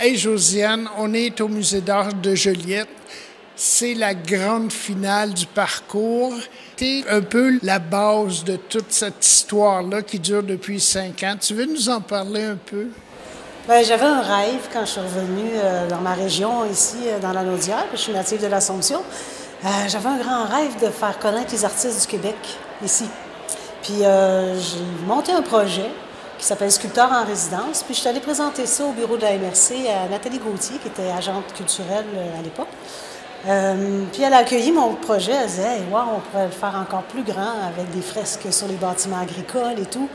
Hey Josiane, on est au Musée d'art de Joliette. C'est la grande finale du parcours. C'est un peu la base de toute cette histoire-là qui dure depuis 5 ans. Tu veux nous en parler un peu? Bien, j'avais un rêve quand je suis revenue dans ma région, ici, dans la Naudière. Je suis native de l'Assomption. J'avais un grand rêve de faire connaître les artistes du Québec, ici. Puis j'ai monté un projet qui s'appelle Sculpteur en résidence. Puis je suis allée présenter ça au bureau de la MRC à Nathalie Gauthier, qui était agente culturelle à l'époque. Puis elle a accueilli mon projet. Elle disait hey, wow, on pourrait le faire encore plus grand avec des fresques sur les bâtiments agricoles et tout.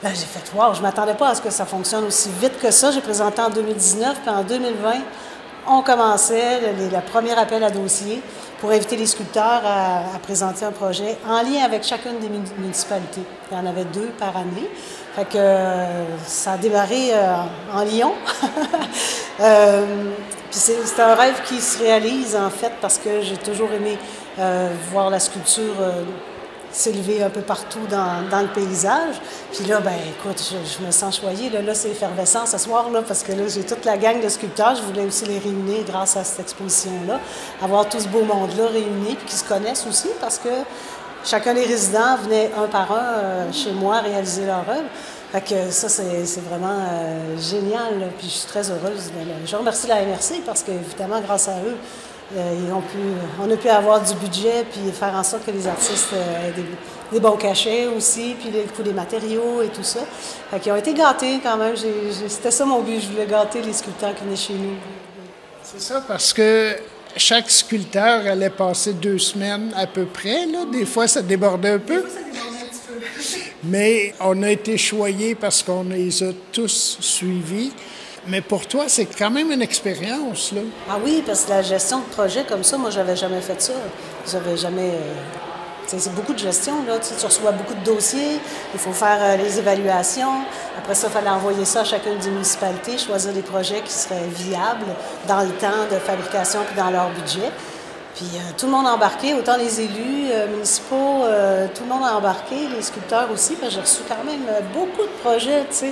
Là, j'ai fait wow, je ne m'attendais pas à ce que ça fonctionne aussi vite que ça. J'ai présenté en 2019, puis en 2020, on commençait le premier appel à dossier pour inviter les sculpteurs à présenter un projet en lien avec chacune des municipalités. Il y en avait 2 par année. Fait que ça a démarré en Lyon. Puis c'est un rêve qui se réalise en fait parce que j'ai toujours aimé voir la sculpture s'élever un peu partout dans le paysage. Puis là, ben écoute, je me sens choyée. Là c'est effervescent ce soir, là, parce que là, j'ai toute la gang de sculpteurs. Je voulais aussi les réunir grâce à cette exposition-là. Avoir tout ce beau monde-là réuni, puis qui se connaissent aussi, parce que chacun des résidents venait un par un chez moi réaliser leur œuvre. Fait que ça, c'est vraiment génial. Là. Puis je suis très heureuse. Je remercie la MRC parce qu'évidemment, grâce à eux, on a pu avoir du budget puis faire en sorte que les artistes aient des bons cachets aussi, puis le coût des matériaux et tout ça. Fait qu'ils ont été gâtés quand même. C'était ça mon but. Je voulais gâter les sculpteurs qui venaient chez nous. C'est ça, parce que chaque sculpteur allait passer 2 semaines à peu près. Là. Des fois, ça débordait un peu. Mais on a été choyés parce qu'on les a tous suivis. Mais pour toi, c'est quand même une expérience, là. Ah oui, parce que la gestion de projet comme ça, moi, j'avais jamais fait ça. J'avais jamais... c'est beaucoup de gestion, là. Tu reçois beaucoup de dossiers, il faut faire les évaluations. Après ça, il fallait envoyer ça à chacune des municipalités, choisir des projets qui seraient viables dans le temps de fabrication puis dans leur budget. Puis tout le monde a embarqué, autant les élus municipaux, tout le monde a embarqué, les sculpteurs aussi, parce que j'ai reçu quand même beaucoup de projets, tu sais,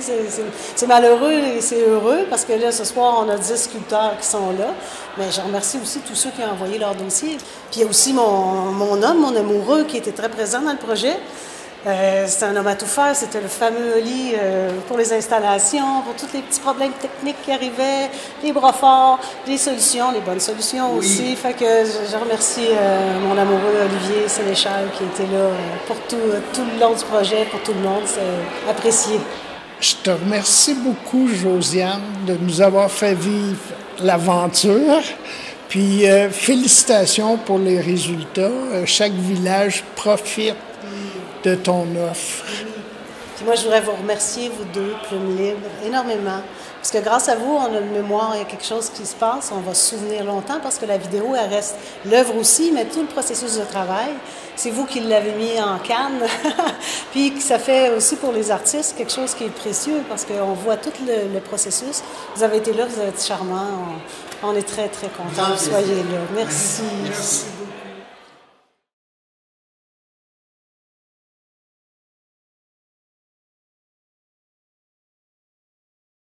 c'est malheureux et c'est heureux, parce que là, ce soir, on a 10 sculpteurs qui sont là, mais je remercie aussi tous ceux qui ont envoyé leur dossier. Puis il y a aussi mon homme, mon amoureux, qui était très présent dans le projet. C'était un homme à tout faire, c'était le fameux Oli pour les installations, pour tous les petits problèmes techniques qui arrivaient, les bras forts, les solutions, les bonnes solutions aussi. Fait que je remercie mon amoureux Olivier Sénéchal qui était là pour tout le long du projet, pour tout le monde. C'est apprécié. Je te remercie beaucoup, Josiane, de nous avoir fait vivre l'aventure. Puis félicitations pour les résultats. Chaque village profite de ton offre. Puis moi, je voudrais vous remercier, vous deux, Plume Libre, énormément. Parce que grâce à vous, on a une mémoire, il y a quelque chose qui se passe, on va se souvenir longtemps parce que la vidéo, elle reste l'œuvre aussi, mais tout le processus de travail, c'est vous qui l'avez mis en canne. Puis ça fait aussi pour les artistes quelque chose qui est précieux parce qu'on voit tout le processus. Vous avez été là, vous avez été charmant. On est très, très contents que vous soyez là. Merci. Merci beaucoup.